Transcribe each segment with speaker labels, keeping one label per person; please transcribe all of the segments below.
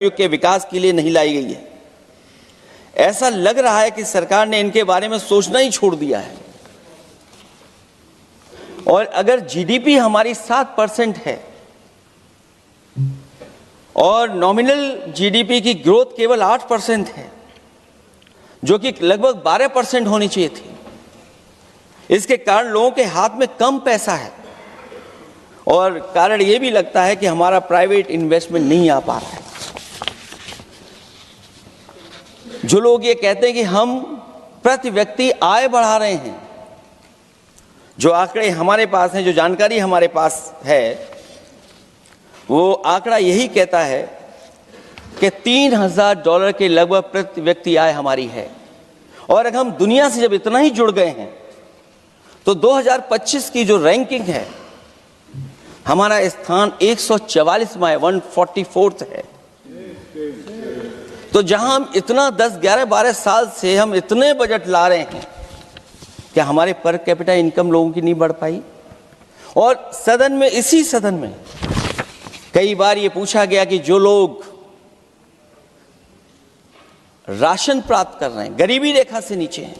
Speaker 1: के विकास के लिए नहीं लाई गई है। ऐसा लग रहा है कि सरकार ने इनके बारे में सोचना ही छोड़ दिया है। और अगर जीडीपी हमारी 7% है और नॉमिनल जीडीपी की ग्रोथ केवल 8% है, जो कि लगभग 12% होनी चाहिए थी, इसके कारण लोगों के हाथ में कम पैसा है और कारण यह भी लगता है कि हमारा प्राइवेट इन्वेस्टमेंट नहीं आ पा रहा है। जो लोग ये कहते हैं कि हम प्रति व्यक्ति आय बढ़ा रहे हैं, जो आंकड़े हमारे पास हैं, जो जानकारी हमारे पास है, वो आंकड़ा यही कहता है कि $3000 के लगभग प्रति व्यक्ति आय हमारी है। और अगर हम दुनिया से जब इतना ही जुड़ गए हैं तो 2025 की जो रैंकिंग है, हमारा स्थान 144वां है, 144th है। तो जहां हम इतना 10, 11, 12 साल से हम इतने बजट ला रहे हैं, क्या हमारे पर कैपिटा इनकम लोगों की नहीं बढ़ पाई? और सदन में, इसी सदन में कई बार ये पूछा गया कि जो लोग राशन प्राप्त कर रहे हैं, गरीबी रेखा से नीचे हैं,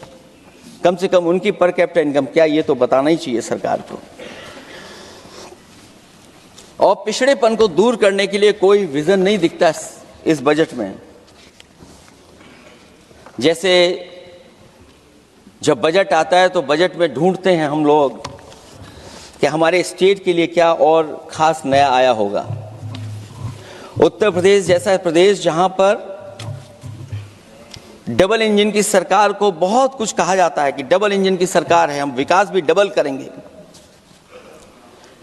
Speaker 1: कम से कम उनकी पर कैपिटा इनकम क्या, ये तो बताना ही चाहिए सरकार को। और पिछड़ेपन को दूर करने के लिए कोई विजन नहीं दिखता इस बजट में। जैसे जब बजट आता है तो बजट में ढूंढते हैं हम लोग कि हमारे स्टेट के लिए क्या और खास नया आया होगा। उत्तर प्रदेश जैसा प्रदेश जहां पर डबल इंजन की सरकार को बहुत कुछ कहा जाता है कि डबल इंजन की सरकार है, हम विकास भी डबल करेंगे,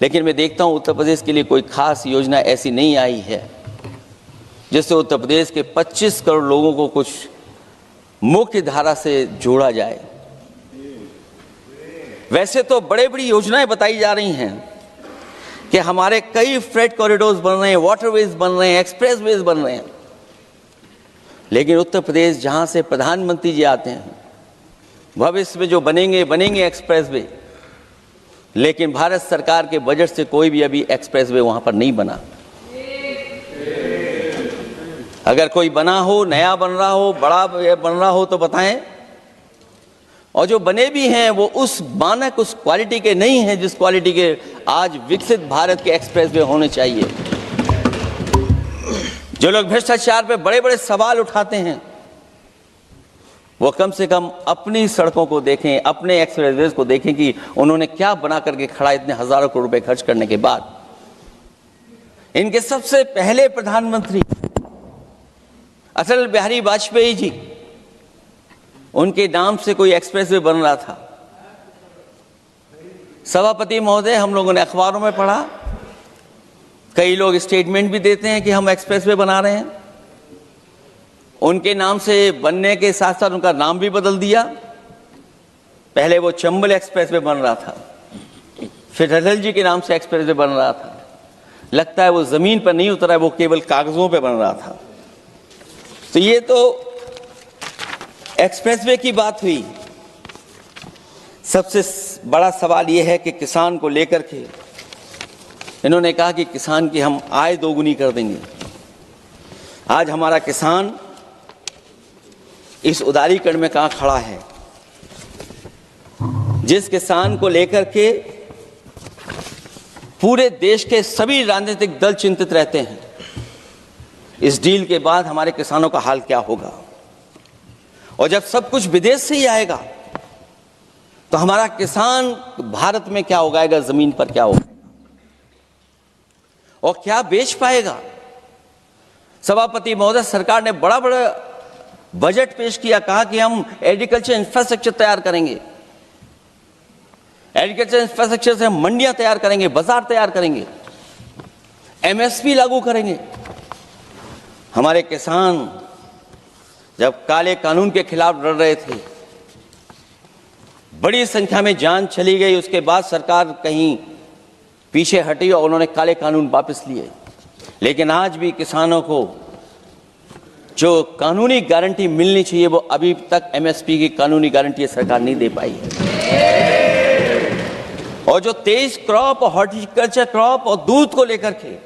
Speaker 1: लेकिन मैं देखता हूं उत्तर प्रदेश के लिए कोई खास योजना ऐसी नहीं आई है जिससे उत्तर प्रदेश के 25 करोड़ लोगों को कुछ मुख्य धारा से जोड़ा जाए। वैसे तो बड़ी बड़ी योजनाएं बताई जा रही हैं कि हमारे कई फ्रेट कॉरिडोर्स बन रहे हैं, वाटरवेज बन रहे हैं, एक्सप्रेसवेज बन रहे हैं, लेकिन उत्तर प्रदेश जहां से प्रधानमंत्री जी आते हैं, भविष्य में जो बनेंगे एक्सप्रेसवे, लेकिन भारत सरकार के बजट से कोई भी अभी एक्सप्रेसवे वहां पर नहीं बना। अगर कोई बना हो, नया बन रहा हो, बड़ा बन रहा हो तो बताएं। और जो बने भी हैं वो उस मानक, उस क्वालिटी के नहीं हैं जिस क्वालिटी के आज विकसित भारत के एक्सप्रेसवे होने चाहिए। जो लोग भ्रष्टाचार पे बड़े बड़े सवाल उठाते हैं, वो कम से कम अपनी सड़कों को देखें, अपने एक्सप्रेसवेज को देखें कि उन्होंने क्या बना करके खड़ा इतने हजारों करोड़ रुपए खर्च करने के बाद। इनके सबसे पहले प्रधानमंत्री अटल बिहारी वाजपेयी जी, उनके नाम से कोई एक्सप्रेसवे बन रहा था। सभापति महोदय, हम लोगों ने अखबारों में पढ़ा, कई लोग स्टेटमेंट भी देते हैं कि हम एक्सप्रेसवे बना रहे हैं। उनके नाम से बनने के साथ साथ उनका नाम भी बदल दिया। पहले वो चंबल एक्सप्रेसवे बन रहा था, फिर अटल जी के नाम से एक्सप्रेसवे बन रहा था। लगता है वो जमीन पर नहीं उतरा है, वो केवल कागजों पे बन रहा था। तो ये तो एक्सप्रेसवे की बात हुई। सबसे बड़ा सवाल यह है कि किसान को लेकर के इन्होंने कहा कि किसान की हम आय दोगुनी कर देंगे। आज हमारा किसान इस उदारीकरण में कहां खड़ा है? जिस किसान को लेकर के पूरे देश के सभी राजनीतिक दल चिंतित रहते हैं, इस डील के बाद हमारे किसानों का हाल क्या होगा? और जब सब कुछ विदेश से ही आएगा तो हमारा किसान भारत में क्या उगाएगा, जमीन पर क्या होगा और क्या बेच पाएगा? सभापति महोदय, सरकार ने बड़ा बड़ा बजट पेश किया, कहा कि हम एग्रीकल्चर इंफ्रास्ट्रक्चर तैयार करेंगे, एग्रीकल्चर इंफ्रास्ट्रक्चर से हम मंडियां तैयार करेंगे, बाजार तैयार करेंगे, एमएसपी लागू करेंगे। हमारे किसान जब काले कानून के खिलाफ लड़ रहे थे, बड़ी संख्या में जान चली गई, उसके बाद सरकार कहीं पीछे हटी और उन्होंने काले कानून वापस लिए। लेकिन आज भी किसानों को जो कानूनी गारंटी मिलनी चाहिए, वो अभी तक एमएसपी की कानूनी गारंटी सरकार नहीं दे पाई है। और जो तेज क्रॉप और हॉर्टिकल्चर क्रॉप और दूध को लेकर के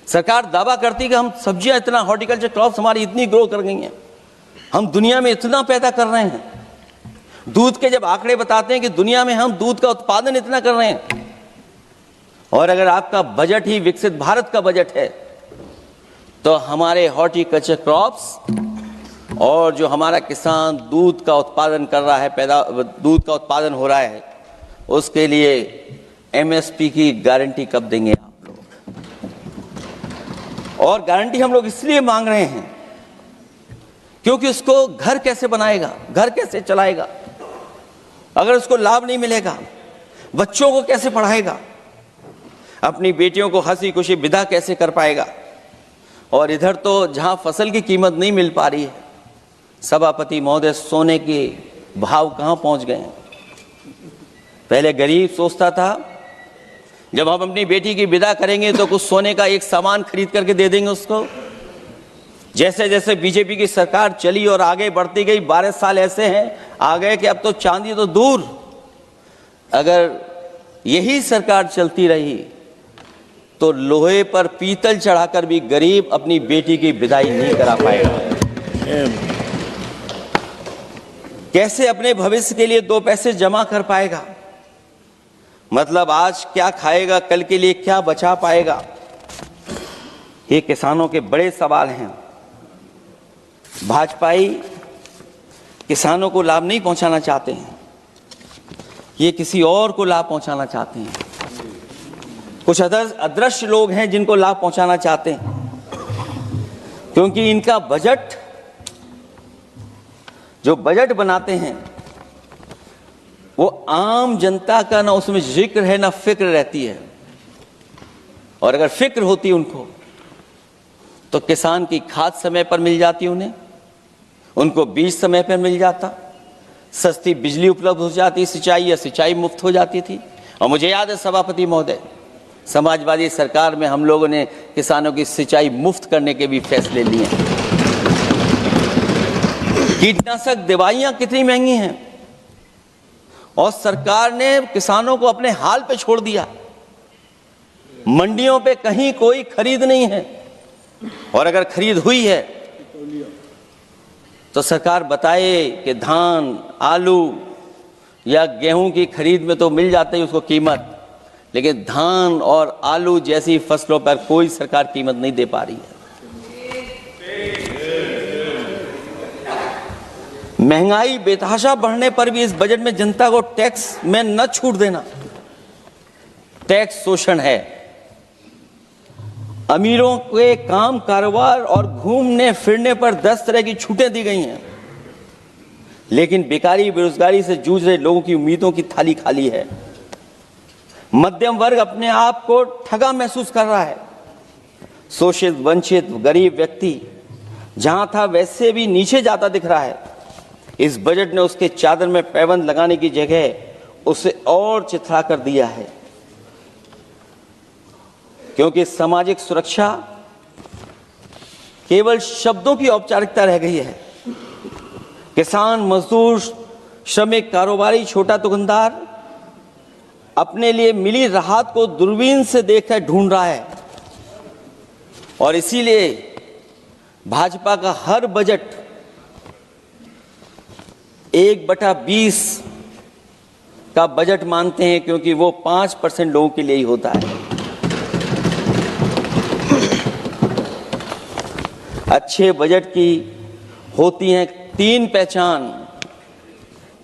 Speaker 1: सरकार दावा करती कि हम सब्जियां इतना, हॉर्टिकल्चर क्रॉप्स हमारी इतनी ग्रो कर गई हैं, हम दुनिया में इतना पैदा कर रहे हैं। दूध के जब आंकड़े बताते हैं कि दुनिया में हम दूध का उत्पादन इतना कर रहे हैं, और अगर आपका बजट ही विकसित भारत का बजट है, तो हमारे हॉर्टिकल्चर क्रॉप्स और जो हमारा किसान दूध का उत्पादन कर रहा है, दूध का उत्पादन हो रहा है, उसके लिए एमएसपी की गारंटी कब देंगे आप लोग? और गारंटी हम लोग इसलिए मांग रहे हैं क्योंकि उसको घर कैसे बनाएगा, घर कैसे चलाएगा, अगर उसको लाभ नहीं मिलेगा, बच्चों को कैसे पढ़ाएगा, अपनी बेटियों को हंसी खुशी विदा कैसे कर पाएगा? और इधर तो जहां फसल की कीमत नहीं मिल पा रही है, सभापति महोदय, सोने के भाव कहां पहुंच गए हैं? पहले गरीब सोचता था जब हम अपनी बेटी की विदा करेंगे तो कुछ सोने का एक सामान खरीद करके दे देंगे उसको। जैसे जैसे बीजेपी की सरकार चली और आगे बढ़ती गई, 12 साल ऐसे हैं आ गए कि अब तो चांदी तो दूर, अगर यही सरकार चलती रही तो लोहे पर पीतल चढ़ाकर भी गरीब अपनी बेटी की विदाई नहीं करा पाएगा। कैसे अपने भविष्य के लिए 2 पैसे जमा कर पाएगा? मतलब आज क्या खाएगा, कल के लिए क्या बचा पाएगा? ये किसानों के बड़े सवाल हैं। भाजपाई किसानों को लाभ नहीं पहुंचाना चाहते हैं, ये किसी और को लाभ पहुंचाना चाहते हैं। कुछ अदृश्य लोग हैं जिनको लाभ पहुंचाना चाहते हैं, क्योंकि इनका बजट, जो बजट बनाते हैं, वो आम जनता का ना उसमें जिक्र है ना फिक्र रहती है। और अगर फिक्र होती उनको तो किसान की खाद समय पर मिल जाती उन्हें, उनको बीज समय पर मिल जाता, सस्ती बिजली उपलब्ध हो जाती, सिंचाई या सिंचाई मुफ्त हो जाती थी। और मुझे याद है सभापति महोदय, समाजवादी सरकार में हम लोगों ने किसानों की सिंचाई मुफ्त करने के भी फैसले लिए। कीटनाशक दवाइयां कितनी महंगी हैं और सरकार ने किसानों को अपने हाल पे छोड़ दिया। मंडियों पे कहीं कोई खरीद नहीं है, और अगर खरीद हुई है तो सरकार बताए कि धान, आलू या गेहूं की खरीद में तो मिल जाती है उसको कीमत, लेकिन धान और आलू जैसी फसलों पर कोई सरकार कीमत नहीं दे पा रही है। महंगाई बेतहाशा बढ़ने पर भी इस बजट में जनता को टैक्स में न छूट देना टैक्स शोषण है। अमीरों के काम, कारोबार और घूमने फिरने पर 10 तरह की छूटें दी गई हैं, लेकिन बेकारी, बेरोजगारी से जूझ रहे लोगों की उम्मीदों की थाली खाली है। मध्यम वर्ग अपने आप को ठगा महसूस कर रहा है। शोषित, वंचित, गरीब व्यक्ति जहां था वैसे भी नीचे जाता दिख रहा है। इस बजट ने उसके चादर में पैबंद लगाने की जगह उसे और चिथड़ा कर दिया है, क्योंकि सामाजिक सुरक्षा केवल शब्दों की औपचारिकता रह गई है। किसान, मजदूर, श्रमिक, कारोबारी, छोटा दुकानदार अपने लिए मिली राहत को दूरबीन से देखकर ढूंढ रहा है, और इसीलिए भाजपा का हर बजट 1/20 का बजट मानते हैं, क्योंकि वो 5% लोगों के लिए ही होता है। अच्छे बजट की होती हैं 3 पहचान: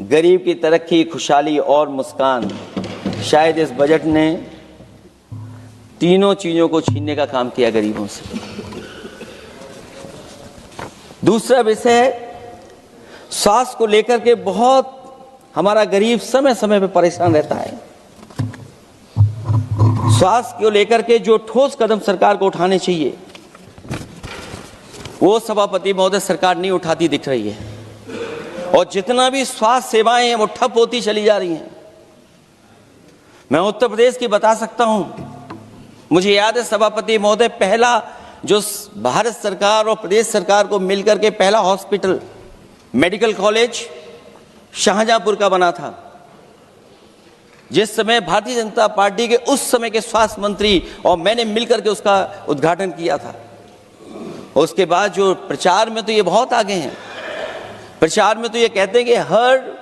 Speaker 1: गरीब की तरक्की, खुशहाली और मुस्कान। शायद इस बजट ने तीनों चीजों को छीनने का काम किया गरीबों से। दूसरा विषय है स्वास्थ्य को लेकर के बहुत हमारा गरीब समय समय पर परेशान रहता है। स्वास्थ्य को लेकर के जो ठोस कदम सरकार को उठाने चाहिए वो सभापति महोदय सरकार नहीं उठाती दिख रही है, और जितना भी स्वास्थ्य सेवाएं हैं वो ठप होती चली जा रही हैं। मैं उत्तर प्रदेश की बता सकता हूं, मुझे याद है सभापति महोदय, पहला जो भारत सरकार और प्रदेश सरकार को मिलकर के पहला हॉस्पिटल, मेडिकल कॉलेज शाहजहांपुर का बना था। जिस समय भारतीय जनता पार्टी के उस समय के स्वास्थ्य मंत्री और मैंने मिलकर के उसका उद्घाटन किया था। उसके बाद जो प्रचार में तो ये बहुत आगे हैं। प्रचार में तो ये कहते हैं कि हर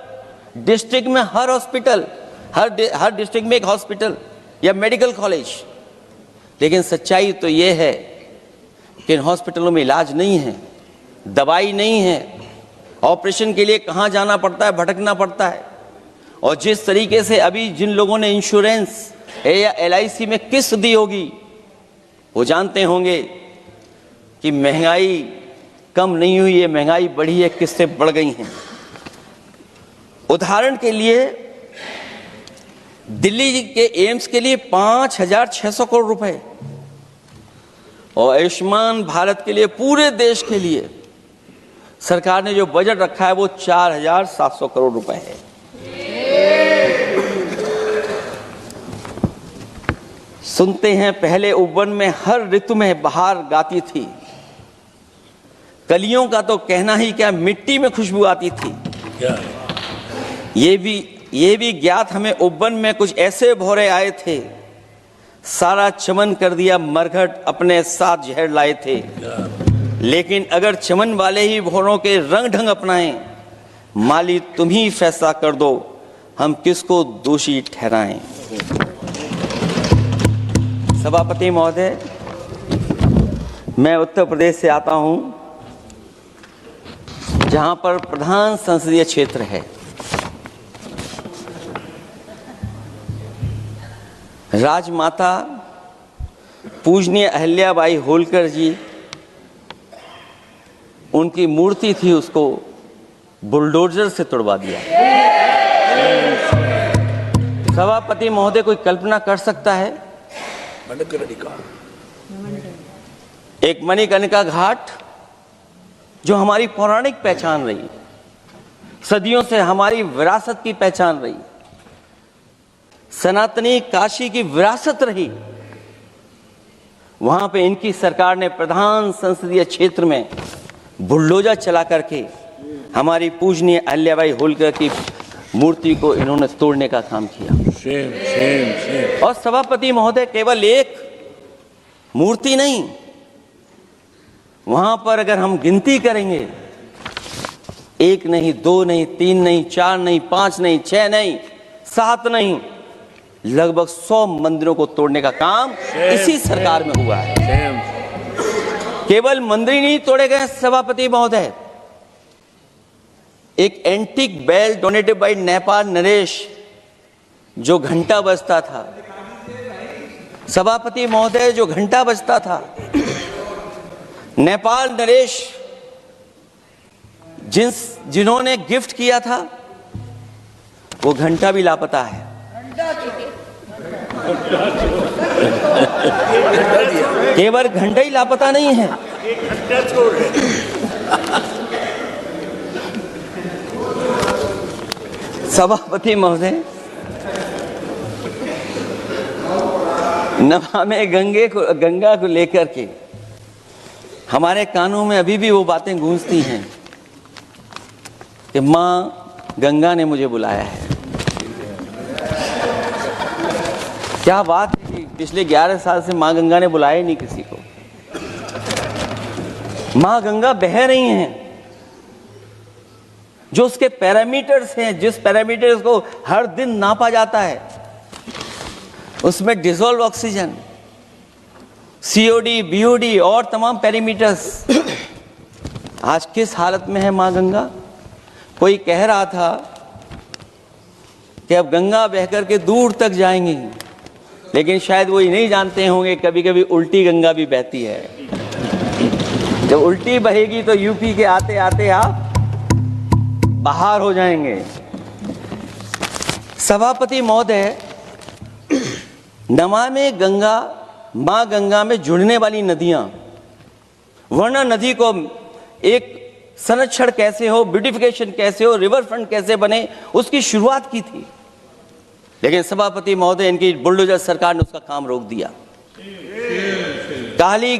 Speaker 1: डिस्ट्रिक्ट में हर हॉस्पिटल, हर डिस्ट्रिक्ट में एक हॉस्पिटल या मेडिकल कॉलेज। लेकिन सच्चाई तो ये है कि इन हॉस्पिटलों में इलाज नहीं है, दवाई नहीं है, ऑपरेशन के लिए कहाँ जाना पड़ता है, भटकना पड़ता है। और जिस तरीके से अभी जिन लोगों ने इंश्योरेंस या LIC में किस्त दी होगी, वो जानते होंगे कि महंगाई कम नहीं हुई है, महंगाई बढ़ी है, किस्तें बढ़ गई हैं। उदाहरण के लिए दिल्ली के एम्स के लिए 5,600 करोड़ रुपए और आयुष्मान भारत के लिए पूरे देश के लिए सरकार ने जो बजट रखा है वो 4,700 करोड़ रुपए है। सुनते हैं पहले उपवन में हर ऋतु में बहार गाती थी, कलियों का तो कहना ही क्या, मिट्टी में खुशबू आती थी। ये भी ज्ञात हमें उपवन में कुछ ऐसे भौरे आए थे, सारा चमन कर दिया मरघट, अपने साथ जहर लाए थे। लेकिन अगर चमन वाले ही भौरों के रंग ढंग अपनाएं, माली तुम ही फैसला कर दो, हम किसको दोषी ठहराएं। सभापति महोदय, मैं उत्तर प्रदेश से आता हूं, जहां पर प्रधान संसदीय क्षेत्र है। राजमाता पूजनीय अहिल्याबाई होलकर जी, उनकी मूर्ति थी, उसको बुलडोजर से तोड़वा दिया। सभापति महोदय, कोई कल्पना कर सकता है एक मणिकर्णिका घाट जो हमारी पौराणिक पहचान रही, सदियों से हमारी विरासत की पहचान रही, सनातनी काशी की विरासत रही, वहां पे इनकी सरकार ने प्रधान संसदीय क्षेत्र में बुलडोजर चला करके हमारी पूजनीय अहिल्याबाई होलकर की मूर्ति को इन्होंने तोड़ने का काम किया। और सभापति महोदय, केवल एक मूर्ति नहीं, वहां पर अगर हम गिनती करेंगे, 1 नहीं, 2 नहीं, 3 नहीं, 4 नहीं, 5 नहीं, 6 नहीं, 7 नहीं, लगभग 100 मंदिरों को तोड़ने का काम इसी सरकार में हुआ है। केवल मंदिर ही नहीं तोड़े गए सभापति महोदय, एक antique bell donated by Nepal नरेश, जो घंटा बजता था, सभापति महोदय, जो घंटा बजता था, नेपाल नरेश जिन्होंने गिफ्ट किया था, वो घंटा भी लापता है। केवल घंटा ही लापता नहीं है, सभापति महोदय, नमामि गंगा को लेकर के हमारे कानों में अभी भी वो बातें गूंजती हैं कि मां गंगा ने मुझे बुलाया है। क्या बात है कि पिछले 11 साल से मां गंगा ने बुलाया ही नहीं किसी को। मां गंगा बह रही हैं, जो उसके पैरामीटर्स हैं, जिस पैरामीटर्स को हर दिन नापा जाता है, उसमें डिसॉल्व ऑक्सीजन, COD, BOD और तमाम पैरामीटर्स, आज किस हालत में है मां गंगा। कोई कह रहा था कि अब गंगा बहकर के दूर तक जाएंगी, लेकिन शायद वो ये नहीं जानते होंगे कभी कभी उल्टी गंगा भी बहती है। जब उल्टी बहेगी तो यूपी के आते आते आप बाहर हो जाएंगे। सभापति महोदय, नमामि गंगा, मां गंगा में जुड़ने वाली नदियां, वरना नदी को एक संरक्षण कैसे हो, ब्यूटिफिकेशन कैसे हो, रिवर फ्रंट कैसे बने, उसकी शुरुआत की थी। लेकिन सभापति महोदय, इनकी बुलडोजर सरकार ने उसका काम रोक दिया। काली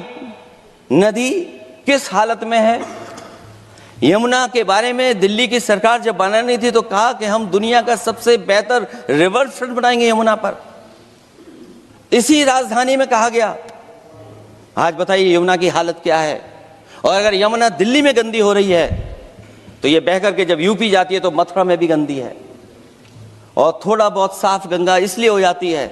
Speaker 1: नदी किस हालत में है, यमुना के बारे में दिल्ली की सरकार जब बनानी थी तो कहा कि हम दुनिया का सबसे बेहतर रिवर फ्रंट बनाएंगे यमुना पर। इसी राजधानी में कहा गया। आज बताइए यमुना की हालत क्या है। और अगर यमुना दिल्ली में गंदी हो रही है तो ये बह करके जब यूपी जाती है तो मथुरा में भी गंदी है। और थोड़ा बहुत साफ गंगा इसलिए हो जाती है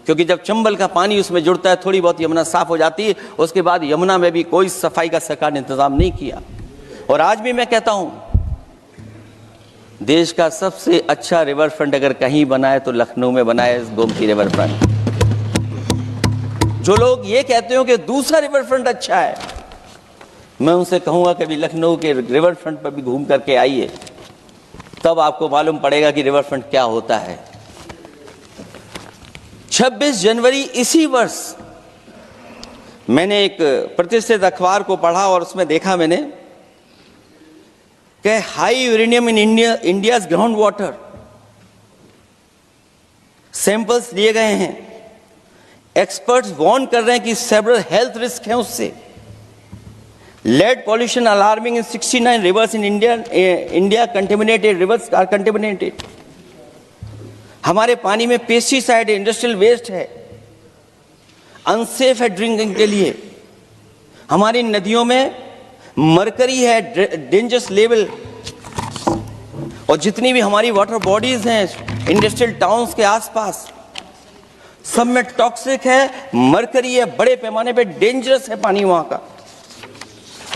Speaker 1: क्योंकि जब चंबल का पानी उसमें जुड़ता है थोड़ी बहुत यमुना साफ हो जाती है। उसके बाद यमुना में भी कोई सफाई का सरकार ने इंतजाम नहीं किया। और आज भी मैं कहता हूं देश का सबसे अच्छा रिवर फ्रंट अगर कहीं बना है तो लखनऊ में बना है, गोमती रिवर फ्रंट। जो लोग ये कहते हो कि दूसरा रिवर फ्रंट अच्छा है, मैं उनसे कहूंगा कभी लखनऊ के रिवर फ्रंट पर भी घूम करके आइए, तब आपको मालूम पड़ेगा कि रिवर फ्रंट क्या होता है। 26 जनवरी इसी वर्ष मैंने एक प्रतिष्ठित अखबार को पढ़ा और उसमें देखा मैंने कि high uranium in India's ground water samples लिए गए हैं। एक्सपर्ट्स वार्न कर रहे हैं कि सेवरल हेल्थ रिस्क हैं उससे। Lead pollution alarming in 69 rivers in India contaminated rivers are contaminated. हमारे पानी में पेस्टिसाइड है, इंडस्ट्रियल वेस्ट है, अनसेफ है ड्रिंकिंग के लिए। हमारी नदियों में मरकरी है, डेंजरस लेवल। और जितनी भी हमारी वाटर बॉडीज हैं इंडस्ट्रियल टाउन्स के आसपास सब में टॉक्सिक है, मरकरी है, बड़े पैमाने पे डेंजरस है पानी वहां का।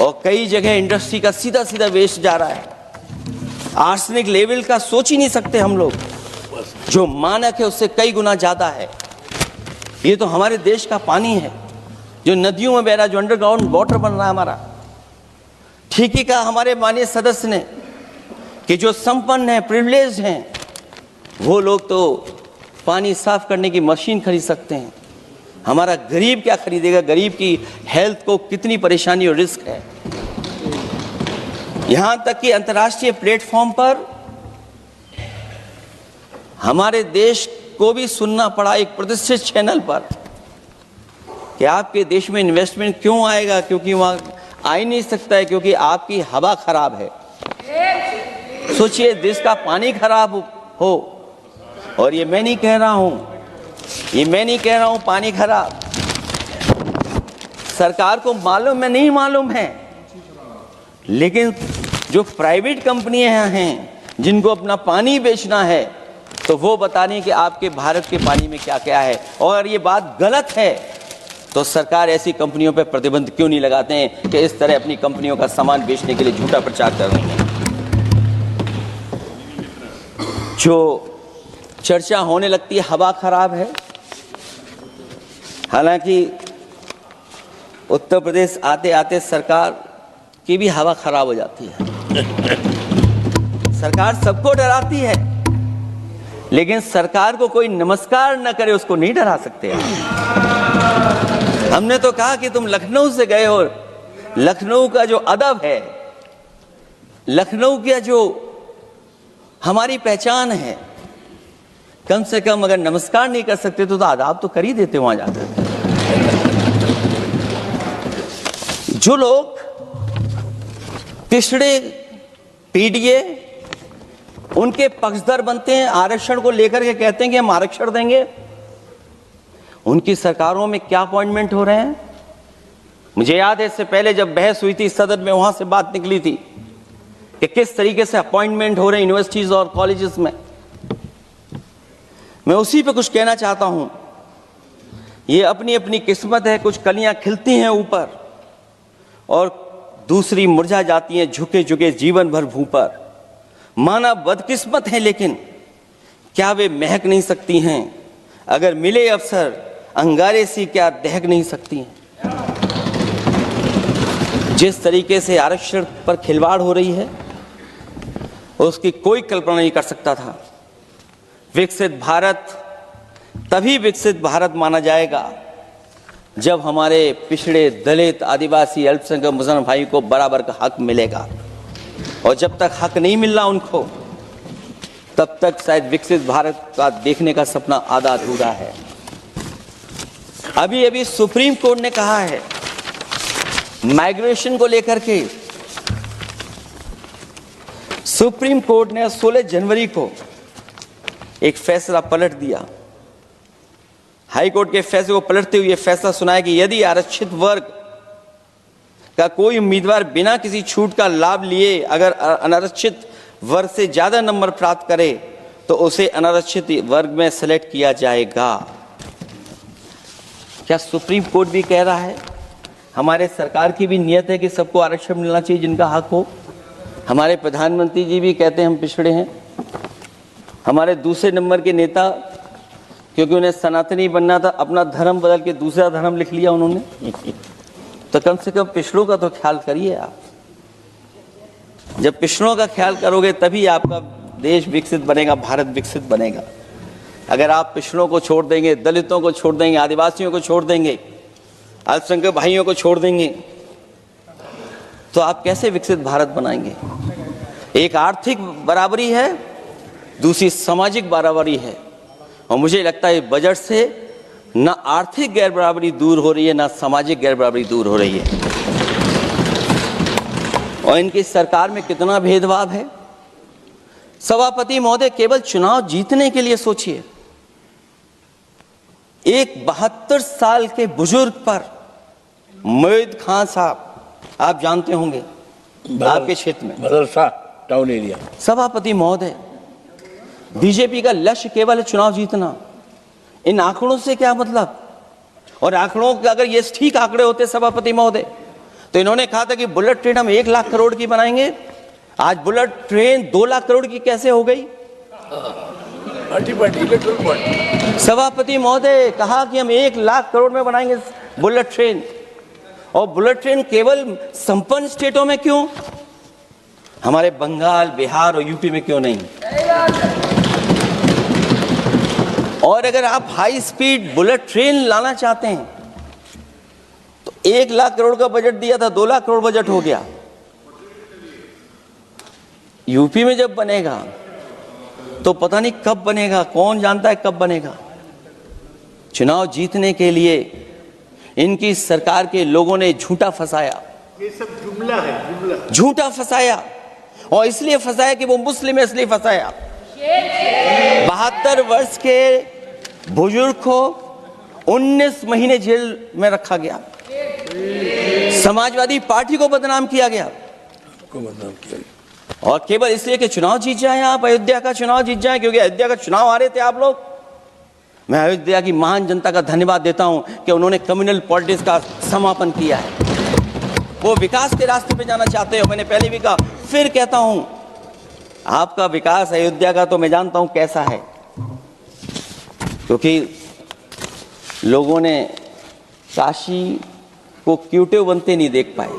Speaker 1: और कई जगह इंडस्ट्री का सीधा सीधा वेस्ट जा रहा है। आर्सेनिक लेवल का सोच ही नहीं सकते हम लोग, जो मानक है उससे कई गुना ज्यादा है। ये तो हमारे देश का पानी है जो नदियों में बह रहा है, जो अंडरग्राउंड वाटर बन रहा है हमारा। ठीक ही कहा हमारे माननीय सदस्य ने कि जो संपन्न है, प्रिविलेज्ड हैं, वो लोग तो पानी साफ करने की मशीन खरीद सकते हैं। हमारा गरीब क्या खरीदेगा? गरीब की हेल्थ को कितनी परेशानी और रिस्क है। यहां तक कि अंतर्राष्ट्रीय प्लेटफॉर्म पर हमारे देश को भी सुनना पड़ा एक प्रतिष्ठित चैनल पर कि आपके देश में इन्वेस्टमेंट क्यों आएगा, क्योंकि वहां आ ही नहीं सकता है क्योंकि आपकी हवा खराब है। सोचिए देश का पानी खराब हो, और ये मैं नहीं कह रहा हूं, पानी खराब सरकार को मालूम है, नहीं मालूम है, लेकिन जो प्राइवेट कंपनियां हैं जिनको अपना पानी बेचना है तो वो बता रही हैं कि आपके भारत के पानी में क्या क्या है। और ये बात गलत है तो सरकार ऐसी कंपनियों पर प्रतिबंध क्यों नहीं लगाते हैं कि इस तरह अपनी कंपनियों का सामान बेचने के लिए झूठा प्रचार कर रहे हैं। जो चर्चा होने लगती है हवा खराब है, हालांकि उत्तर प्रदेश आते आते सरकार की भी हवा खराब हो जाती है। सरकार सबको डराती है, लेकिन सरकार को कोई नमस्कार न करे उसको नहीं डरा सकते। हमने तो कहा कि तुम लखनऊ से गए हो, लखनऊ का जो अदब है, लखनऊ का जो हमारी पहचान है, कम से कम अगर नमस्कार नहीं कर सकते तो आदाब तो कर ही देते वहां जाकर। जो लोग पिछड़े पीडीए उनके पक्षधर बनते हैं, आरक्षण को लेकर के कहते हैं कि हम आरक्षण देंगे, उनकी सरकारों में क्या अपॉइंटमेंट हो रहे हैं। मुझे याद है इससे पहले जब बहस हुई थी सदन में, वहां से बात निकली थी कि किस तरीके से अपॉइंटमेंट हो रहे हैं यूनिवर्सिटीज और कॉलेजेस में। मैं उसी पे कुछ कहना चाहता हूं। ये अपनी अपनी किस्मत है, कुछ कलियां खिलती हैं ऊपर और दूसरी मुरझा जाती हैं झुके झुके जीवन भर भूं पर। माना बदकिस्मत है, लेकिन क्या वे महक नहीं सकती हैं? अगर मिले अवसर अंगारे सी क्या दहक नहीं सकती हैं? जिस तरीके से आरक्षण पर खिलवाड़ हो रही है उसकी कोई कल्पना नहीं कर सकता था। विकसित भारत तभी विकसित भारत माना जाएगा जब हमारे पिछड़े, दलित, आदिवासी, अल्पसंख्यक मुसलमान भाई को बराबर का हक मिलेगा। और जब तक हक नहीं मिल रहा उनको, तब तक शायद विकसित भारत का देखने का सपना आधा अधूरा है। अभी अभी सुप्रीम कोर्ट ने कहा है माइग्रेशन को लेकर के सुप्रीम कोर्ट ने 16 जनवरी को एक फैसला पलट दिया। हाई कोर्ट के फैसले को पलटते हुए फैसला सुनाया कि यदि आरक्षित वर्ग का कोई उम्मीदवार बिना किसी छूट का लाभ लिए अगर अनारक्षित वर्ग से ज्यादा नंबर प्राप्त करे तो उसे अनारक्षित वर्ग में सेलेक्ट किया जाएगा। क्या सुप्रीम कोर्ट भी कह रहा है? हमारे सरकार की भी नियत है कि सबको आरक्षण मिलना चाहिए जिनका हक हो। हमारे प्रधानमंत्री जी भी कहते हैं हम पिछड़े हैं। हमारे दूसरे नंबर के नेता, क्योंकि उन्हें सनातनी बनना था, अपना धर्म बदल के दूसरा धर्म लिख लिया उन्होंने। तो कम से कम पिछड़ों का तो ख्याल करिए आप। जब पिछड़ों का ख्याल करोगे तभी आपका देश विकसित बनेगा, भारत विकसित बनेगा। अगर आप पिछड़ों को छोड़ देंगे, दलितों को छोड़ देंगे, आदिवासियों को छोड़ देंगे, अल्पसंख्यक भाइयों को छोड़ देंगे, तो आप कैसे विकसित भारत बनाएंगे? एक आर्थिक बराबरी है, दूसरी सामाजिक बराबरी है। और मुझे लगता है बजट से ना आर्थिक गैर बराबरी दूर हो रही है, ना सामाजिक गैर बराबरी दूर हो रही है। और इनकी सरकार में कितना भेदभाव है। सभापति महोदय, केवल चुनाव जीतने के लिए सोचिए। एक 72 साल के बुजुर्ग पर मोईद खान साहब, आप जानते होंगे आपके क्षेत्र में,
Speaker 2: मदरसा टाउन एरिया।
Speaker 1: सभापति महोदय, बीजेपी का लक्ष्य केवल है चुनाव जीतना। इन आंकड़ों से क्या मतलब? और आंकड़ों के अगर ये ठीक आंकड़े होते सभापति महोदय, तो इन्होंने कहा था कि बुलेट ट्रेन हम 1 लाख करोड़ की बनाएंगे। आज बुलेट ट्रेन 2 लाख करोड़ की कैसे हो गई? सभापति महोदय कहा कि हम 1 लाख करोड़ में बनाएंगे बुलेट ट्रेन। और बुलेट ट्रेन केवल संपन्न स्टेटों में क्यों? हमारे बंगाल, बिहार और यूपी में क्यों नहीं? और अगर आप हाई स्पीड बुलेट ट्रेन लाना चाहते हैं तो 1 लाख करोड़ का बजट दिया था, 2 लाख करोड़ बजट हो गया। यूपी में जब बनेगा तो पता नहीं कब बनेगा, कौन जानता है कब बनेगा। चुनाव जीतने के लिए इनकी सरकार के लोगों ने झूठा फंसाया।
Speaker 2: ये सब जुमला है, जुमला।
Speaker 1: झूठा फंसाया, और इसलिए फंसाया कि वो मुस्लिम है, इसलिए फंसाया। 72 वर्ष के बुजुर्ग को 19 महीने जेल में रखा गया। समाजवादी पार्टी को बदनाम किया गया, और केवल इसलिए कि चुनाव जीत जाए आप, अयोध्या का चुनाव जीत जाए, क्योंकि अयोध्या का चुनाव आ रहे थे आप लोग। मैं अयोध्या की महान जनता का धन्यवाद देता हूं कि उन्होंने कम्युनल पॉलिटिक्स का समापन किया है। वो विकास के रास्ते पे जाना चाहते हो। मैंने पहले भी कहा, फिर कहता हूं, आपका विकास अयोध्या का तो मैं जानता हूं कैसा है, क्योंकि लोगों ने काशी को क्यूटिव बनते नहीं देख पाए।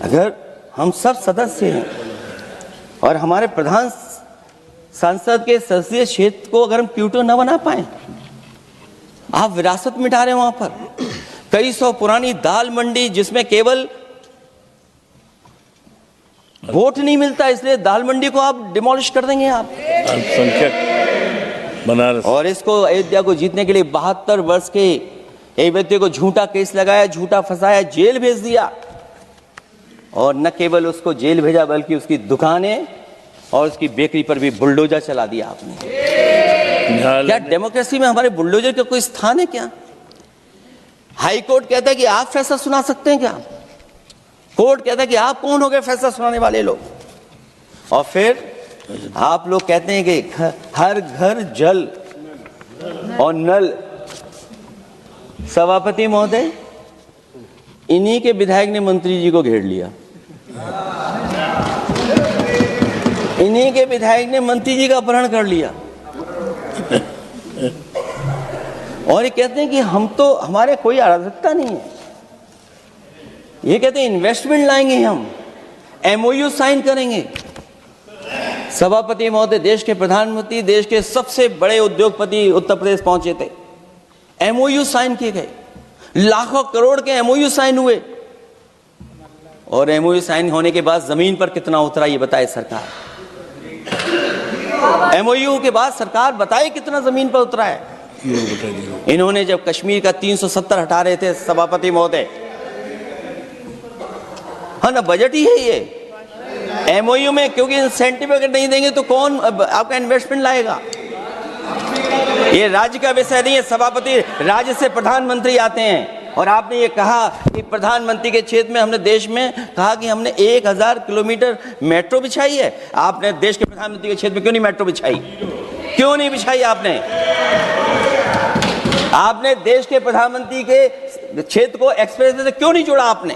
Speaker 1: अगर हम सब सदस्य हैं और हमारे प्रधान सांसद के संसदीय क्षेत्र को अगर हम क्यूटिव न बना पाए, आप विरासत मिटा रहे हैं। वहां पर कई सौ पुरानी दाल मंडी, जिसमें केवल वोट नहीं मिलता, इसलिए दाल मंडी को आप डिमोलिश कर देंगे आप।
Speaker 2: अल्पसंख्यक बनारस।
Speaker 1: और इसको अयोध्या को जीतने के लिए 72 वर्ष के एक व्यक्ति को झूठा केस लगाया, झूठा फंसाया, जेल भेज दिया। और न केवल उसको जेल भेजा, बल्कि उसकी दुकानें और उसकी बेकरी पर भी बुलडोजर चला दिया आपने। क्या डेमोक्रेसी में हमारे बुलडोजर का कोई स्थान है क्या? हाई कोर्ट कहता है कि आप फैसला सुना सकते हैं क्या? कोर्ट कहता है कि आप कौन हो गए फैसला सुनाने वाले लोग? और फिर आप लोग कहते हैं कि हर घर जल और नल। सभापति महोदय, इन्हीं के विधायक ने मंत्री जी को घेर लिया। इन्हीं के विधायक ने मंत्री जी का अपहरण कर लिया, और ये कहते हैं कि हम तो, हमारे कोई अराजकता नहीं है। ये कहते हैं इन्वेस्टमेंट लाएंगे, हम एमओयू साइन करेंगे। सभापति महोदय, देश के प्रधानमंत्री, देश के सबसे बड़े उद्योगपति उत्तर प्रदेश पहुंचे थे, एमओयू साइन किए गए, लाखों करोड़ के एमओयू साइन हुए। और एमओयू साइन होने के बाद जमीन पर कितना उतरा ये बताए सरकार। एमओयू के बाद सरकार बताए कितना जमीन पर उतरा है। इन्होंने जब कश्मीर का 370 हटा रहे थे सभापति महोदय, हाँ ना, बजट ही है ये, एमओयू में, क्योंकि इंसेंटिव अगर नहीं देंगे तो कौन आपका इन्वेस्टमेंट लाएगा? ये राज्य का विषय नहीं है। सभापति, राज्य से प्रधानमंत्री आते हैं और आपने ये कहा कि प्रधानमंत्री के क्षेत्र में हमने देश में कहा कि हमने 1000 किलोमीटर मेट्रो बिछाई है। आपने देश के प्रधानमंत्री के क्षेत्र में क्यों नहीं मेट्रो बिछाई? क्यों नहीं बिछाई आपने? आपने देश के प्रधानमंत्री के क्षेत्र को एक्सप्रेस वे से क्यों नहीं जोड़ा आपने?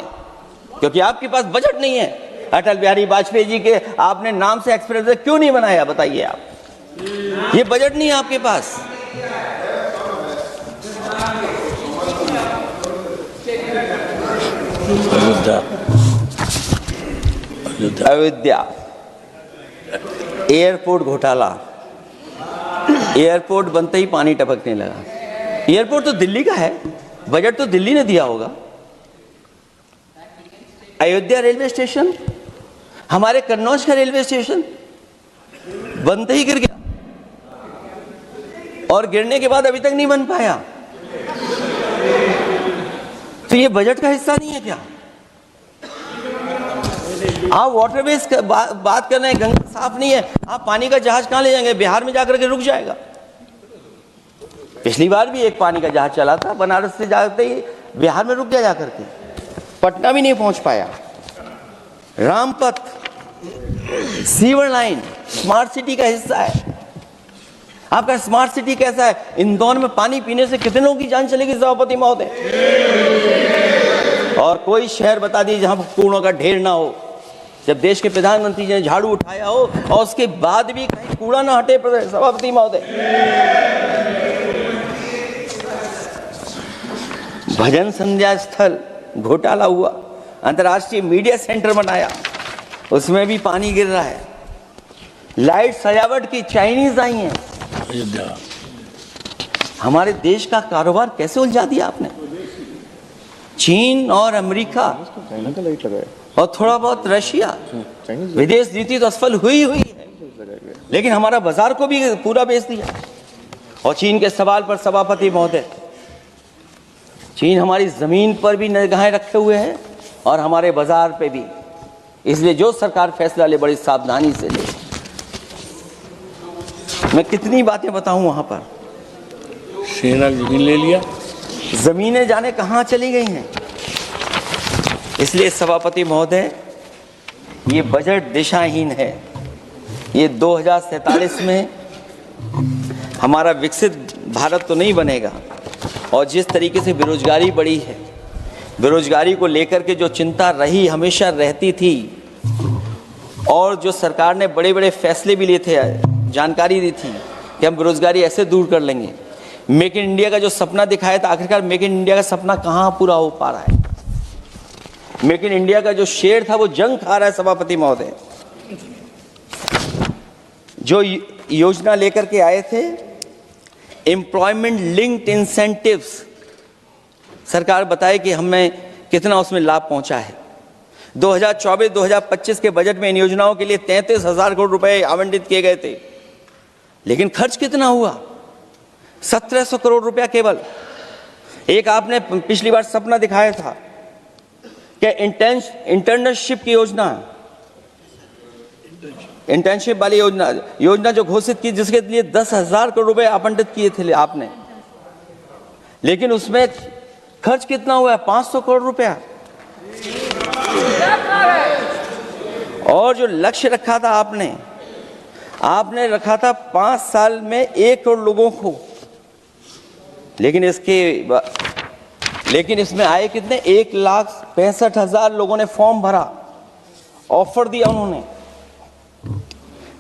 Speaker 1: क्योंकि आपके पास बजट नहीं है। अटल बिहारी वाजपेयी जी के आपने नाम से एक्सप्रेस वे क्यों नहीं बनाया? बताइए आप। ये बजट नहीं है आपके पास। अयोध्या एयरपोर्ट घोटाला। एयरपोर्ट बनते ही पानी टपकने लगा। एयरपोर्ट तो दिल्ली का है, बजट तो दिल्ली ने दिया होगा। अयोध्या रेलवे स्टेशन, हमारे कन्नौज का रेलवे स्टेशन बनते ही गिर गया और गिरने के बाद अभी तक नहीं बन पाया। तो ये बजट का हिस्सा नहीं है क्या? आप वाटरवेज बात कर रहे हैं, गंगा साफ नहीं है, आप पानी का जहाज कहां ले जाएंगे? बिहार में जाकर के रुक जाएगा। पिछली बार भी एक पानी का जहाज चला था, बनारस से जाते ही बिहार में रुक गया, जाकर के पटना भी नहीं पहुंच पाया। Rampath, sewer line smart city का हिस्सा है। आपका स्मार्ट सिटी कैसा है? इंदौर में पानी पीने से कितने लोगों की जान चलेगी सभापति महोदय? और कोई शहर बता दीजिए जहां कूड़ों का ढेर ना हो। जब देश के प्रधानमंत्री जी ने झाड़ू उठाया हो और उसके बाद भी कहीं कूड़ा ना हटे सभापति महोदय। भजन संध्या स्थल घोटाला हुआ, अंतर्राष्ट्रीय मीडिया सेंटर बनाया, उसमें भी पानी गिर रहा है। लाइट सजावट की चाइनीज आई हैं। हमारे देश का कारोबार कैसे उलझा दिया आपने? चीन और अमेरिका और थोड़ा बहुत रशिया, विदेश नीति तो असफल हुई है, लेकिन हमारा बाजार को भी पूरा बेच दिया। और चीन के सवाल पर सभापति महोदय, चीन हमारी जमीन पर भी निगाहें रखे हुए है और हमारे बाजार पे भी। इसलिए जो सरकार फैसला ले बड़ी सावधानी से ले। मैं कितनी बातें बताऊं वहां पर।
Speaker 2: सेना जमीन ले लिया,
Speaker 1: जमीनें जाने कहां चली गई हैं। इसलिए सभापति महोदय, ये बजट दिशाहीन है। ये 2047 में हमारा विकसित भारत तो नहीं बनेगा। और जिस तरीके से बेरोजगारी बढ़ी है, बेरोजगारी को लेकर के जो चिंता रही, हमेशा रहती थी, और जो सरकार ने बड़े बड़े फैसले भी लिए थे, जानकारी दी थी कि हम बेरोजगारी ऐसे दूर कर लेंगे। मेक इन इंडिया का जो सपना दिखाया था, आखिरकार मेक इन इंडिया का सपना कहां पूरा हो पा रहा है? मेक इन इंडिया का जो शेर था वो जंग खा रहा है सभापति महोदय। जो योजना लेकर के आए थे, एम्प्लॉयमेंट लिंक्ड इंसेंटिव्स, सरकार बताए कि हमें कितना उसमें लाभ पहुंचा है। 2024-2025 के बजट में इन योजनाओं के लिए 33,000 करोड़ रुपए आवंटित किए गए थे, लेकिन खर्च कितना हुआ? 1700 करोड़ रुपया केवल। एक आपने पिछली बार सपना दिखाया था कि इंटर्नशिप की योजना, इंटर्नशिप वाली योजना जो घोषित की, जिसके लिए 10,000 करोड़ रुपए आवंटित किए थे आपने, लेकिन उसमें खर्च कितना हुआ है? 500 करोड़ रुपया। और जो लक्ष्य रखा था आपने रखा था 5 साल में 1 करोड़ लोगों को, लेकिन इसमें आए कितने? 1,65,000 लोगों ने फॉर्म भरा, ऑफर दिया उन्होंने,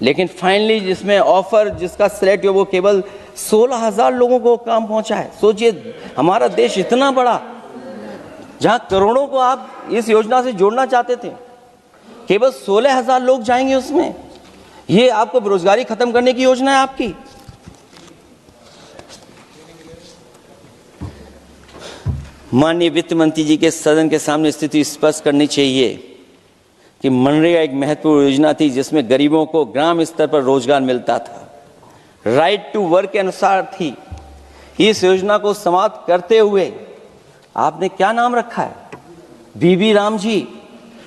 Speaker 1: लेकिन फाइनली जिसमें ऑफर, जिसका सिलेक्ट हुआ, वो केवल 16,000 लोगों को काम पहुंचा है। सोचिए, हमारा देश इतना बड़ा, जहां करोड़ों को आप इस योजना से जोड़ना चाहते थे, केवल 16,000 लोग जाएंगे उसमें। ये आपको बेरोजगारी खत्म करने की योजना है आपकी? माननीय वित्त मंत्री जी के सदन के सामने स्थिति स्पष्ट करनी चाहिए कि मनरेगा एक महत्वपूर्ण योजना थी, जिसमें गरीबों को ग्राम स्तर पर रोजगार मिलता था, राइट टू वर्क के अनुसार थी। इस योजना को समाप्त करते हुए आपने क्या नाम रखा है? बीबी राम जी।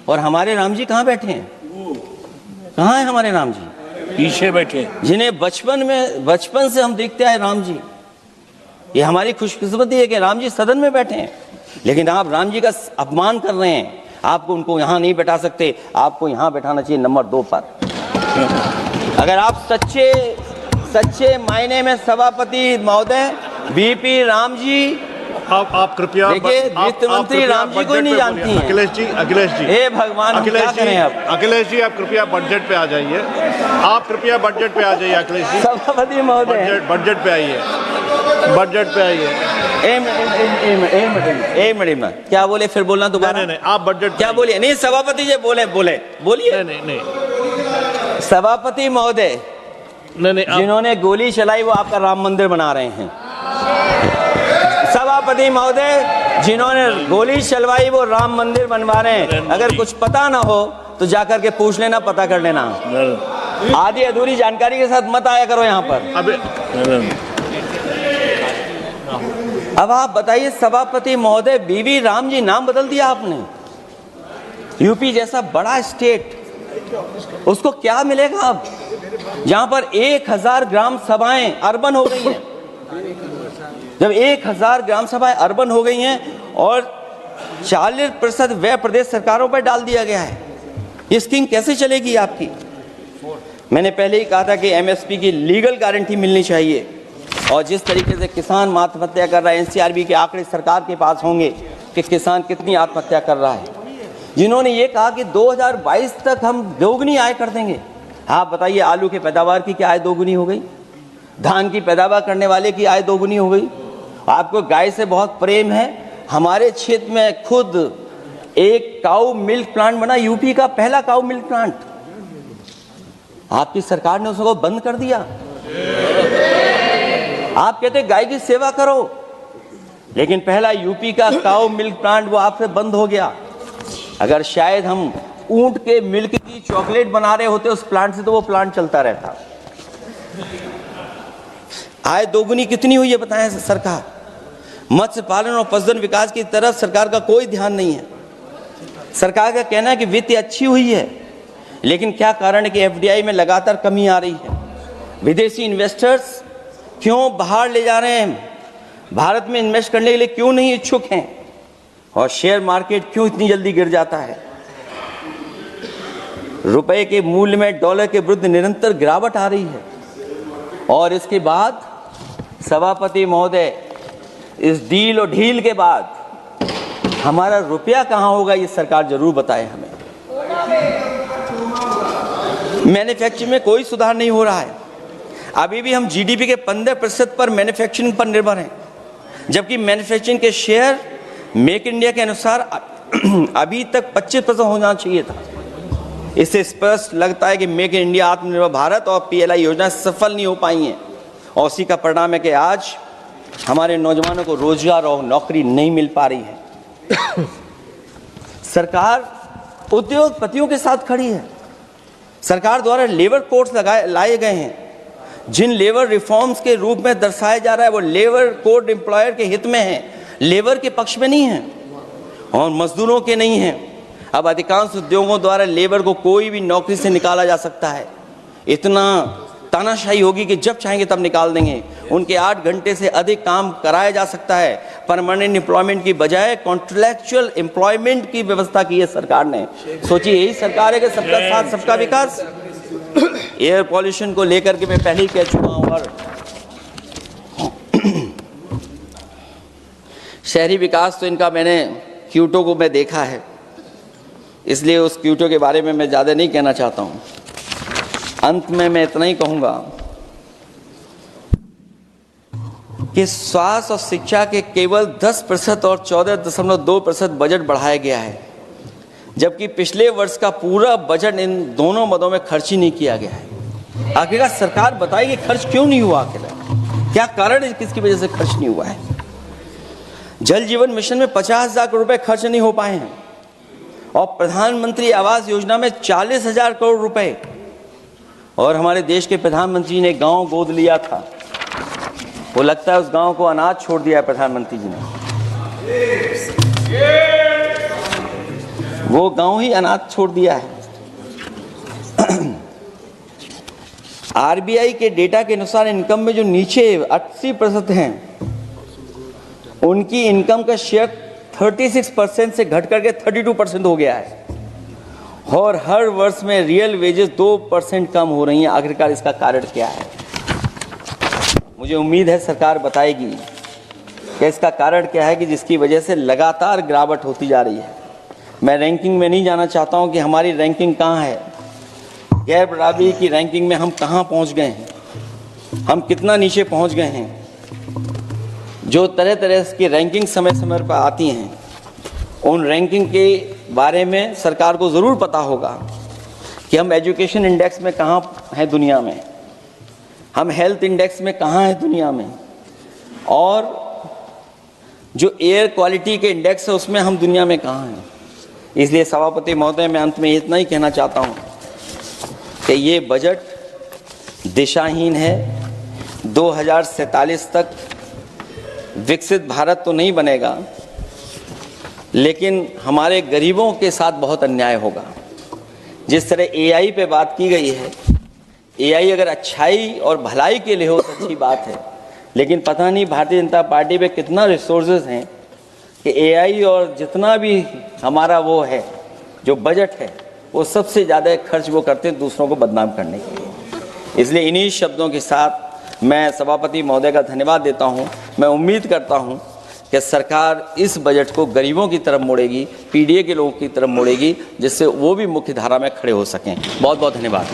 Speaker 1: और हमारे राम जी कहां बैठे हैं? कहाँ है हमारे राम जी?
Speaker 2: पीछे बैठे।
Speaker 1: जिन्हें बचपन से हम देखते आए राम जी। ये हमारी खुशकिस्मती है कि राम जी सदन में बैठे हैं, लेकिन आप राम जी का अपमान कर रहे हैं। आपको उनको यहाँ नहीं बैठा सकते, आपको यहाँ बैठाना चाहिए नंबर 2 पर। अगर आप सच्चे मायने में सभापति महोदय बीपी राम जी,
Speaker 3: आप कृपया
Speaker 1: देखिए वित्त मंत्री राम जी को ही नहीं जानती हैं।
Speaker 3: अखिलेश जी
Speaker 1: हे भगवान, हम क्या करें अब?
Speaker 3: अखिलेश जी आप कृपया बजट पे आ जाइए। आप कृपया बजट पे आ जाइए अखिलेश जी।
Speaker 1: सभापति महोदय
Speaker 3: बजट पे आइए, बजट पे आइए।
Speaker 1: एक मिनट क्या बोले, फिर बोलना दोबारा।
Speaker 3: नहीं, आप बजट
Speaker 1: क्या बोलिए? नहीं, सभापति जी बोलिए।
Speaker 3: नहीं
Speaker 1: सभापति महोदय,
Speaker 3: नहीं
Speaker 1: जिन्होंने गोली चलाई वो आपका राम मंदिर बना रहे हैं। सभापति महोदय, जिन्होंने गोली चलवाई वो राम मंदिर बनवा रहे हैं। अगर कुछ पता ना हो तो जाकर के पूछ लेना, पता कर लेना। आधी अधूरी जानकारी के साथ मत आया करो यहाँ पर। अब आप बताइए सभापति महोदय, बीवी राम जी नाम बदल दिया आपने। यूपी जैसा बड़ा स्टेट, उसको क्या मिलेगा अब, जहां पर 1000 ग्राम सभाएं अर्बन हो गई हैं। जब 1000 ग्राम सभाएं अर्बन हो गई हैं और 40% व्यय प्रदेश सरकारों पर डाल दिया गया है, ये स्कीम कैसे चलेगी आपकी? मैंने पहले ही कहा था कि एमएसपी की लीगल गारंटी मिलनी चाहिए। और जिस तरीके से किसान आत्महत्या कर रहा है, एनसीआरबी के आंकड़े सरकार के पास होंगे कि किसान कितनी आत्महत्या कर रहा है। जिन्होंने ये कहा कि 2022 तक हम दोगुनी आय कर देंगे। आप बताइए, आलू की पैदावार की क्या आय दोगुनी हो गई? धान की पैदावार करने वाले की आय दोगुनी हो गई। आपको गाय से बहुत प्रेम है। हमारे क्षेत्र में खुद एक काऊ मिल्क प्लांट बना, यूपी का पहला काऊ मिल्क प्लांट। आपकी सरकार ने उसको बंद कर दिया। आप कहते गाय की सेवा करो, लेकिन पहला यूपी का काऊ मिल्क प्लांट वो आपसे बंद हो गया। अगर शायद हम ऊंट के मिल्क की चॉकलेट बना रहे होते उस प्लांट से, तो वो प्लांट चलता रहता। आय दोगुनी कितनी हुई है बताएं सरकार? मत्स्य पालन और पशुधन विकास की तरफ सरकार का कोई ध्यान नहीं है। सरकार का कहना है कि वित्त अच्छी हुई है, लेकिन क्या कारण है कि एफडीआई में लगातार कमी आ रही है? विदेशी इन्वेस्टर्स क्यों बाहर ले जा रहे हैं? भारत में इन्वेस्ट करने के लिए क्यों नहीं इच्छुक हैं? और शेयर मार्केट क्यों इतनी जल्दी गिर जाता है? रुपए के मूल्य में डॉलर के विरुद्ध निरंतर गिरावट आ रही है। और इसके बाद सभापति महोदय, इस डील और ढील के बाद हमारा रुपया कहां होगा, ये सरकार जरूर बताए हमें। मैन्युफैक्चरिंग में कोई सुधार नहीं हो रहा है। अभी भी हम जीडीपी के 15% पर मैन्युफैक्चरिंग पर निर्भर हैं, जबकि मैन्युफैक्चरिंग के शेयर मेक इंडिया के अनुसार अभी तक 25% होना चाहिए था। इससे स्पष्ट लगता है कि मेक इन इंडिया, आत्मनिर्भर भारत और पीएलआई योजना सफल नहीं हो पाई हैं। और उसी का परिणाम है कि आज हमारे नौजवानों को रोजगार और नौकरी नहीं मिल पा रही है। सरकार उद्योगपतियों के साथ खड़ी है। सरकार द्वारा लेबर कोड्स लाए गए हैं, जिन लेबर रिफॉर्म्स के रूप में दर्शाया जा रहा है वो लेबर कोड एम्प्लॉयर के हित में है, लेबर के पक्ष में नहीं है और मजदूरों के नहीं है। अब अधिकांश उद्योगों द्वारा लेबर को कोई भी नौकरी से निकाला जा सकता है। इतना तानाशाही होगी कि जब चाहेंगे तब निकाल देंगे। उनके 8 घंटे से अधिक काम कराया जा सकता है। परमानेंट एम्प्लॉयमेंट की बजाय कॉन्ट्रैक्चुअल एम्प्लॉयमेंट की व्यवस्था की है सरकार ने। सोचिए, यही सरकार है कि सबका साथ सबका विकास। एयर पॉल्यूशन को लेकर के मैं पहले ही कह चुका हूं। और शहरी विकास तो इनका मैंने क्यूटो को मैं देखा है, इसलिए उस क्यूटो के बारे में मैं ज़्यादा नहीं कहना चाहता हूं। अंत में मैं इतना ही कहूंगा कि स्वास्थ्य और शिक्षा के केवल 10% और 14.2% बजट बढ़ाया गया है, जबकि पिछले वर्ष का पूरा बजट इन दोनों मदों में खर्च ही नहीं किया गया है। आखिरकार सरकार बताएगी खर्च क्यों नहीं हुआ, आखिर क्या कारण है, किसकी वजह से खर्च नहीं हुआ है। जल जीवन मिशन में 50,000 करोड़ रुपए खर्च नहीं हो पाए हैं और प्रधानमंत्री आवास योजना में 40,000 करोड़ रुपए। और हमारे देश के प्रधानमंत्री ने गांव गोद लिया था, वो लगता है उस गांव को अनाथ छोड़ दिया है प्रधानमंत्री जी ने। वो गांव ही अनाथ छोड़ दिया है। आरबीआई के डेटा के अनुसार इनकम में जो नीचे 80% हैं, उनकी इनकम का शेयर 36% से घट करके 32% हो गया है और हर वर्ष में रियल वेजेस 2% कम हो रही हैं। आखिरकार इसका कारण क्या है? मुझे उम्मीद है सरकार बताएगी कि इसका कारण क्या है कि जिसकी वजह से लगातार गिरावट होती जा रही है। मैं रैंकिंग में नहीं जाना चाहता हूं कि हमारी रैंकिंग कहां है, गैर बराबरी की रैंकिंग में हम कहां पहुंच गए हैं, हम कितना नीचे पहुंच गए हैं। जो तरह तरह की रैंकिंग समय समय पर आती हैं, उन रैंकिंग के बारे में सरकार को ज़रूर पता होगा कि हम एजुकेशन इंडेक्स में कहां हैं दुनिया में, हम हेल्थ इंडेक्स में कहां हैं दुनिया में, और जो एयर क्वालिटी के इंडेक्स है उसमें हम दुनिया में कहां हैं। इसलिए सभापति महोदय, मैं अंत में इतना ही कहना चाहता हूं कि ये बजट दिशाहीन है। 2047 तक विकसित भारत तो नहीं बनेगा, लेकिन हमारे गरीबों के साथ बहुत अन्याय होगा। जिस तरह एआई पे बात की गई है, एआई अगर अच्छाई और भलाई के लिए हो तो अच्छी बात है, लेकिन पता नहीं भारतीय जनता पार्टी पे कितना रिसोर्सेज हैं कि एआई और जितना भी हमारा वो है जो बजट है, वो सबसे ज़्यादा खर्च वो करते हैं दूसरों को बदनाम करने के लिए। इसलिए इन्हीं शब्दों के साथ मैं सभापति महोदय का धन्यवाद देता हूं। मैं उम्मीद करता हूं कि सरकार इस बजट को गरीबों की तरफ मोड़ेगी, पीडीए के लोगों की तरफ मोड़ेगी, जिससे वो भी मुख्य धारा में खड़े हो सकें। बहुत बहुत धन्यवाद।